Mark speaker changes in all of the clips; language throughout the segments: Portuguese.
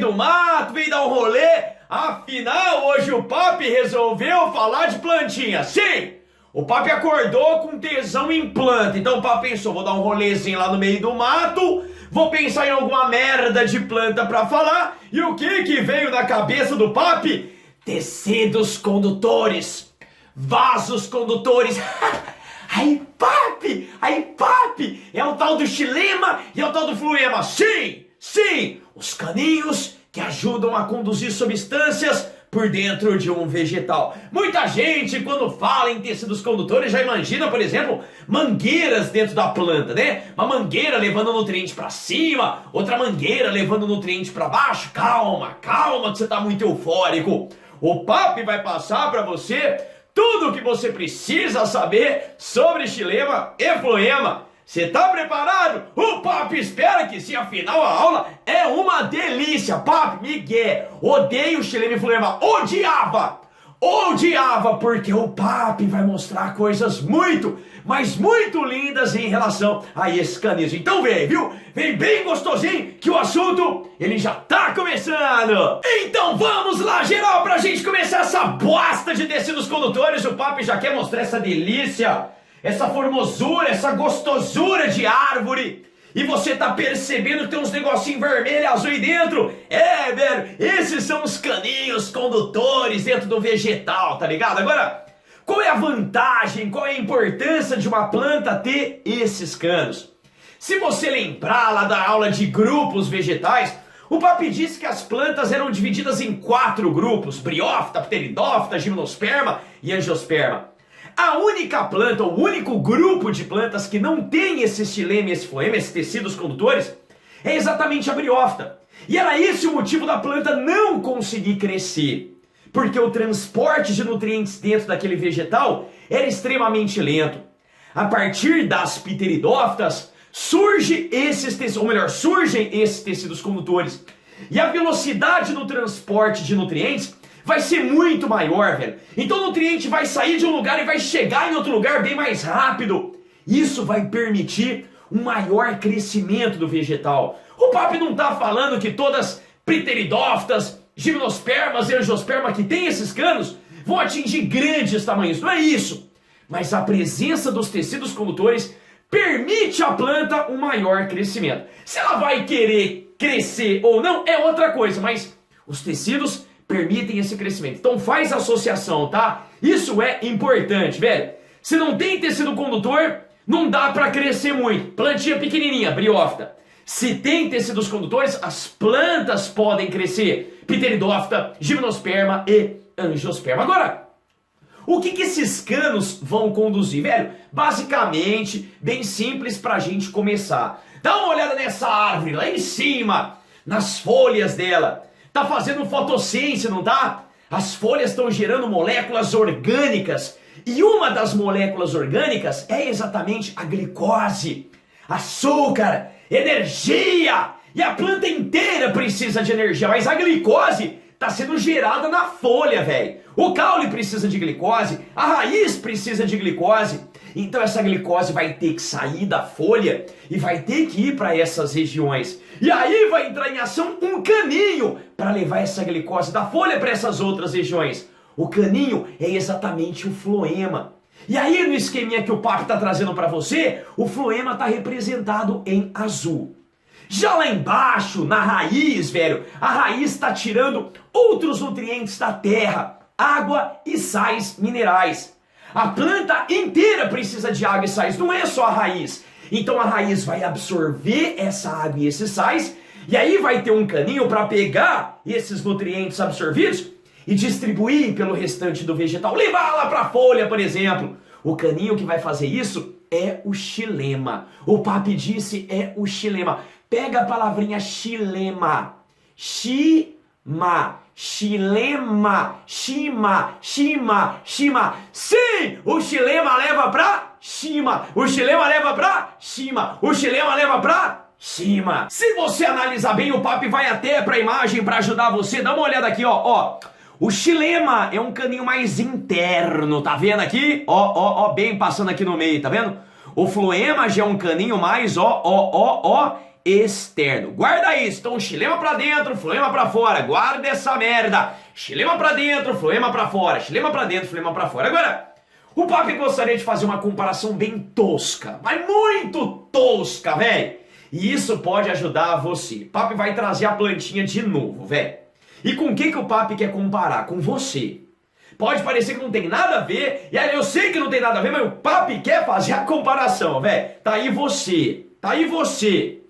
Speaker 1: do mato, veio dar um rolê. Afinal, hoje o papi resolveu falar de plantinha. Sim, o papi acordou com tesão em planta. Então o papi pensou, vou dar um rolezinho lá no meio do mato, vou pensar em alguma merda de planta pra falar. E o que veio na cabeça do papi? Tecidos condutores, vasos condutores. Aí papi, é o tal do xilema e é o tal do fluema. Sim, os caninhos que ajudam a conduzir substâncias por dentro de um vegetal. Muita gente, quando fala em tecidos condutores, já imagina, por exemplo, mangueiras dentro da planta, né? Uma mangueira levando nutriente para cima, outra mangueira levando nutriente para baixo. Calma, que você tá muito eufórico. O papi vai passar para você tudo o que você precisa saber sobre xilema e floema. Você tá preparado? O papi espera que sim, afinal a aula é uma delícia. Papi, Miguel, odeio xilema e floema. Odiava, porque o papi vai mostrar coisas muito, mas muito lindas em relação a esse canismo. Então vem, viu? Vem bem gostosinho que o assunto, ele já tá começando. Então vamos lá, geral, pra gente começar essa bosta de tecidos condutores. O papi já quer mostrar essa delícia, essa formosura, essa gostosura de árvore. E você tá percebendo que tem uns negocinhos vermelho e azul aí dentro? É, velho, esses são os caninhos condutores dentro do vegetal, tá ligado? Agora, qual é a vantagem, qual é a importância de uma planta ter esses canos? Se você lembrar lá da aula de grupos vegetais, o papi disse que as plantas eram divididas em 4 grupos: briófita, pteridófita, gimnosperma e angiosperma. A única planta, o único grupo de plantas que não tem esse xilema e esse floema, esses tecidos condutores, é exatamente a briófita. E era esse o motivo da planta não conseguir crescer, porque o transporte de nutrientes dentro daquele vegetal era extremamente lento. A partir das pteridófitas surgem esses tecidos condutores. E a velocidade no transporte de nutrientes vai ser muito maior, velho. Então o nutriente vai sair de um lugar e vai chegar em outro lugar bem mais rápido. Isso vai permitir um maior crescimento do vegetal. O papi não tá falando que todas pteridófitas, gimnospermas e angiospermas que tem esses canos vão atingir grandes tamanhos. Não é isso. Mas a presença dos tecidos condutores permite à planta um maior crescimento. Se ela vai querer crescer ou não é outra coisa, mas os tecidos permitem esse crescimento. Então faz associação, tá? Isso é importante, velho. Se não tem tecido condutor, não dá pra crescer muito. Plantinha pequenininha, briófita. Se tem tecidos condutores, as plantas podem crescer. Pteridófita, gimnosperma e angiosperma. Agora, o que esses canos vão conduzir, velho? Basicamente, bem simples pra gente começar. Dá uma olhada nessa árvore lá em cima, nas folhas dela. Tá fazendo fotossíntese, não tá? As folhas estão gerando moléculas orgânicas. E uma das moléculas orgânicas é exatamente a glicose. Açúcar, energia. E a planta inteira precisa de energia, mas a glicose está sendo gerada na folha, velho. O caule precisa de glicose, a raiz precisa de glicose. Então essa glicose vai ter que sair da folha e vai ter que ir para essas regiões. E aí vai entrar em ação um caninho para levar essa glicose da folha para essas outras regiões. O caninho é exatamente o floema. E aí no esqueminha que o papi está trazendo para você, o floema está representado em azul. Já lá embaixo, na raiz, velho, a raiz está tirando outros nutrientes da terra, água e sais minerais. A planta inteira precisa de água e sais, não é só a raiz. Então a raiz vai absorver essa água e esses sais, e aí vai ter um caninho para pegar esses nutrientes absorvidos e distribuir pelo restante do vegetal. Levar lá para a folha, por exemplo. O caninho que vai fazer isso é o xilema. O papi disse é o xilema. Pega a palavrinha xilema. Xilema. Sim, o xilema leva pra cima. O xilema leva pra cima. O xilema leva pra cima. Se você analisar bem, o papi vai até pra imagem pra ajudar você. Dá uma olhada aqui, ó. O xilema é um caninho mais interno, tá vendo aqui? Ó, bem passando aqui no meio, tá vendo? O floema já é um caninho mais, externo. Guarda isso. Então, xilema pra dentro, floema pra fora. Guarda essa merda. Xilema pra dentro, floema pra fora. Xilema pra dentro, floema pra fora. Agora, o papi gostaria de fazer uma comparação bem tosca, mas muito tosca, velho. E isso pode ajudar você. O papi vai trazer a plantinha de novo, velho. E com o que o papi quer comparar? Com você. Pode parecer que não tem nada a ver, e aí eu sei que não tem nada a ver, mas o papi quer fazer a comparação, velho. Tá aí você, tá aí você.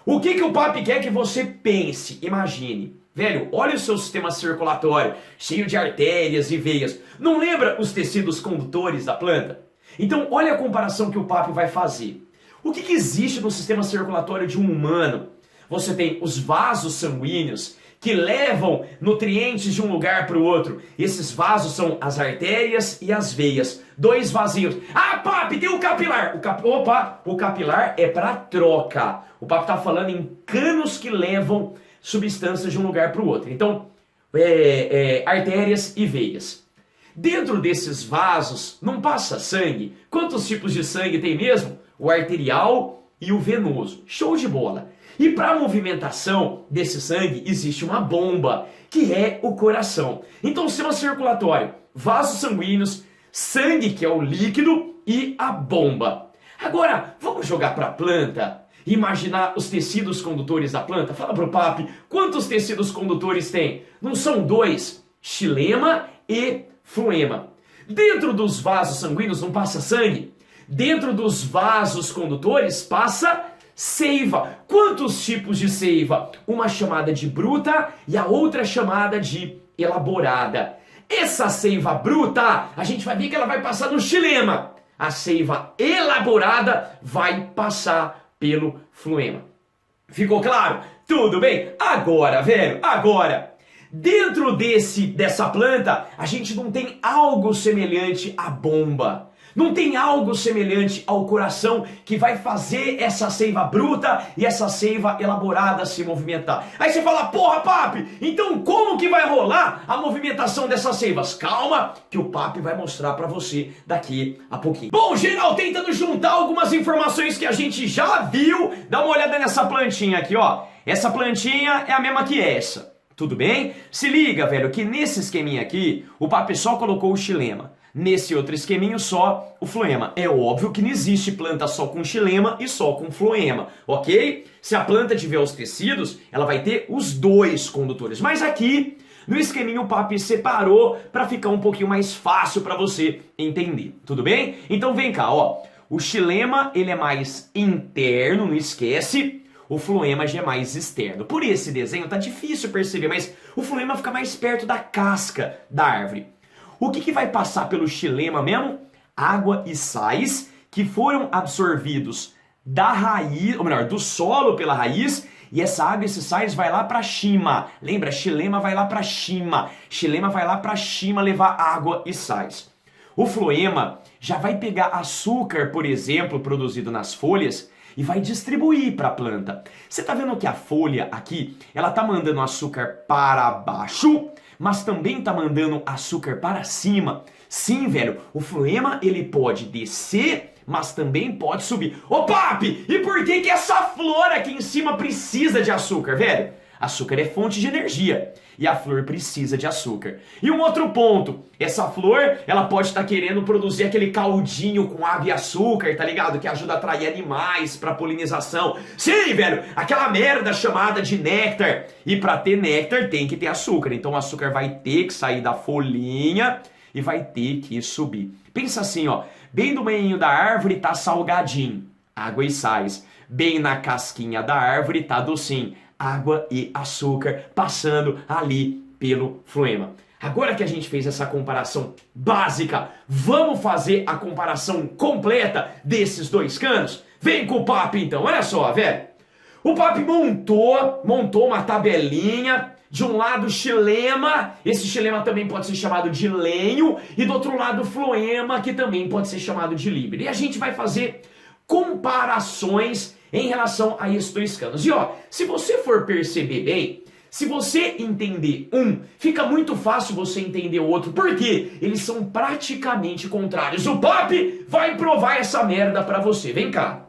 Speaker 1: O que o papi quer que você pense? Imagine. Velho, olha o seu sistema circulatório, cheio de artérias e veias. Não lembra os tecidos condutores da planta? Então, olha a comparação que o papi vai fazer. O que existe no sistema circulatório de um humano? Você tem os vasos sanguíneos que levam nutrientes de um lugar para o outro. Esses vasos são as artérias e as veias. Dois vasinhos. Ah, papi, tem o capilar. O capilar é para troca. O papi está falando em canos que levam substâncias de um lugar para o outro. Então, artérias e veias. Dentro desses vasos não passa sangue. Quantos tipos de sangue tem mesmo? O arterial e o venoso. Show de bola. E para a movimentação desse sangue existe uma bomba, que é o coração. Então, sistema circulatório, vasos sanguíneos, sangue, que é o líquido, e a bomba. Agora, vamos jogar para a planta? Imaginar os tecidos condutores da planta? Fala pro papi, quantos tecidos condutores tem? Não são dois, xilema e floema. Dentro dos vasos sanguíneos não passa sangue? Dentro dos vasos condutores passa seiva. Quantos tipos de seiva? Uma chamada de bruta e a outra chamada de elaborada. Essa seiva bruta, a gente vai ver que ela vai passar no xilema. A seiva elaborada vai passar pelo floema. Ficou claro? Tudo bem? Agora, velho, agora, dentro dessa planta, a gente não tem algo semelhante à bomba. Não tem algo semelhante ao coração que vai fazer essa seiva bruta e essa seiva elaborada se movimentar. Aí você fala, porra, papi, então como que vai rolar a movimentação dessas seivas? Calma, que o papi vai mostrar pra você daqui a pouquinho. Bom, geral, tentando juntar algumas informações que a gente já viu. Dá uma olhada nessa plantinha aqui, ó. Essa plantinha é a mesma que essa. Tudo bem? Se liga, velho, que nesse esqueminha aqui, o papi só colocou o xilema. Nesse outro esqueminho só o floema. É óbvio que não existe planta só com xilema e só com floema, ok? Se a planta tiver os tecidos, ela vai ter os dois condutores. Mas aqui, no esqueminho, o papi separou para ficar um pouquinho mais fácil para você entender, tudo bem? Então vem cá, ó. O xilema, ele é mais interno, não esquece. O floema já é mais externo. Por esse desenho tá difícil perceber, mas o floema fica mais perto da casca da árvore. O que vai passar pelo xilema mesmo? Água e sais que foram absorvidos da raiz, ou melhor, do solo pela raiz, e essa água e esses sais vai lá para cima. Lembra? Xilema vai lá para cima. Xilema vai lá para cima levar água e sais. O floema já vai pegar açúcar, por exemplo, produzido nas folhas e vai distribuir para a planta. Você tá vendo que a folha aqui, ela tá mandando açúcar para baixo, mas também tá mandando açúcar para cima. Sim, velho, o floema ele pode descer, mas também pode subir. Ô papi, e por que essa flor aqui em cima precisa de açúcar, velho? Açúcar é fonte de energia e a flor precisa de açúcar. E um outro ponto, essa flor, ela pode estar querendo produzir aquele caldinho com água e açúcar, tá ligado? Que ajuda a atrair animais para polinização. Sim, velho, aquela merda chamada de néctar. E para ter néctar tem que ter açúcar. Então o açúcar vai ter que sair da folhinha e vai ter que subir. Pensa assim, ó, bem do meio da árvore tá salgadinho, água e sais. Bem na casquinha da árvore tá docinho, água e açúcar passando ali pelo floema. Agora que a gente fez essa comparação básica, vamos fazer a comparação completa desses dois canos? Vem com o papi então, olha só, velho. O papi montou uma tabelinha, de um lado xilema, esse xilema também pode ser chamado de lenho, e do outro lado floema, que também pode ser chamado de libre. E a gente vai fazer comparações em relação a esses dois canos. E ó, se você for perceber bem, se você entender um, fica muito fácil você entender o outro, porque eles são praticamente contrários. O papi vai provar essa merda pra você, vem cá.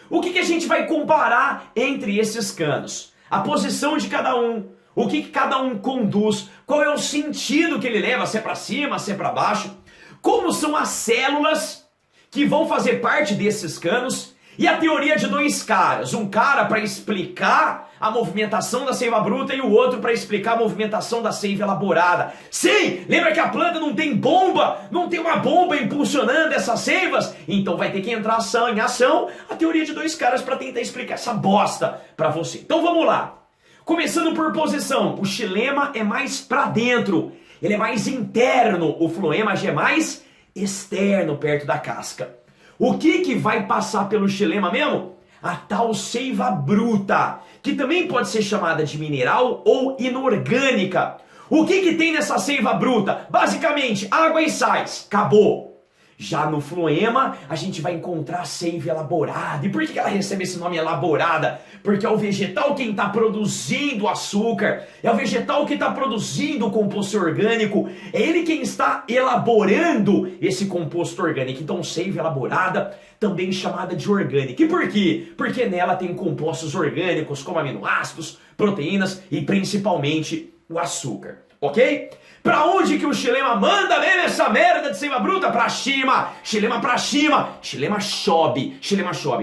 Speaker 1: O que a gente vai comparar entre esses canos? A posição de cada um, o que cada um conduz, qual é o sentido que ele leva, se é para cima, se é para baixo, como são as células que vão fazer parte desses canos, e a teoria de dois caras, um cara para explicar a movimentação da seiva bruta e o outro para explicar a movimentação da seiva elaborada. Sim, lembra que a planta não tem bomba, não tem uma bomba impulsionando essas seivas? Então vai ter que entrar em ação a teoria de dois caras para tentar explicar essa bosta para você. Então vamos lá. Começando por posição, o xilema é mais para dentro, ele é mais interno, o floema já é mais externo, perto da casca. O que vai passar pelo xilema mesmo? A tal seiva bruta, que também pode ser chamada de mineral ou inorgânica. O que tem nessa seiva bruta? Basicamente, água e sais. Acabou. Já no floema, a gente vai encontrar a seiva elaborada. E por que ela recebe esse nome elaborada? Porque é o vegetal quem está produzindo açúcar, é o vegetal que está produzindo o composto orgânico, é ele quem está elaborando esse composto orgânico. Então, seiva elaborada, também chamada de orgânica. E por quê? Porque nela tem compostos orgânicos como aminoácidos, proteínas e principalmente o açúcar. Ok? Pra onde que o xilema manda mesmo essa merda de seiva bruta? Pra cima, xilema pra cima, xilema chove.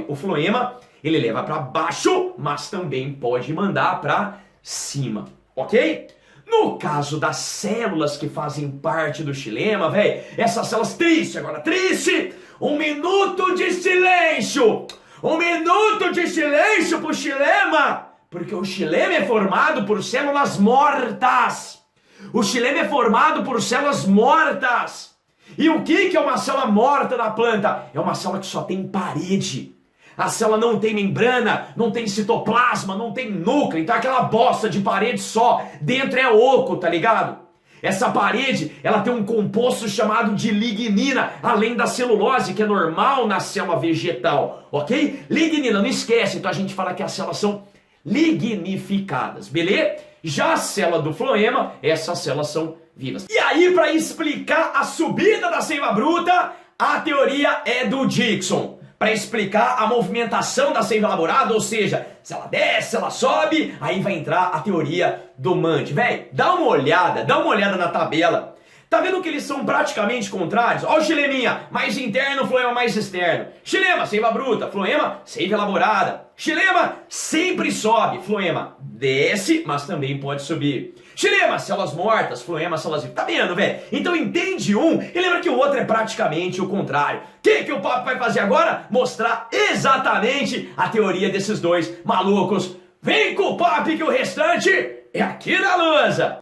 Speaker 1: O floema, ele leva pra baixo, mas também pode mandar pra cima, ok? No caso das células que fazem parte do xilema, velho, essas células triste, um minuto de silêncio pro xilema, porque o xilema é formado por células mortas. O xilema é formado por células mortas. E o que é uma célula morta na planta? É uma célula que só tem parede. A célula não tem membrana, não tem citoplasma, não tem núcleo. Então é aquela bosta de parede só. Dentro é oco, tá ligado? Essa parede, ela tem um composto chamado de lignina, além da celulose, que é normal na célula vegetal, ok? Lignina, não esquece. Então a gente fala que as células são lignificadas, beleza? Já a célula do floema, essas células são vivas. E aí, para explicar a subida da seiva bruta, a teoria é do Dickson. Para explicar a movimentação da seiva elaborada, ou seja, se ela desce, ela sobe, aí vai entrar a teoria do Mande. Véi, dá uma olhada na tabela. Tá vendo que eles são praticamente contrários? Ó o xileminha, mais interno, floema mais externo. Xilema, seiva bruta, floema, seiva elaborada. Xilema sempre sobe, floema desce, mas também pode subir. Xilema, células mortas, floema, células vivas. Tá vendo, velho? Então entende um e lembra que o outro é praticamente o contrário. O que o papo vai fazer agora? Mostrar exatamente a teoria desses dois malucos. Vem com o papo que o restante é aqui na lousa.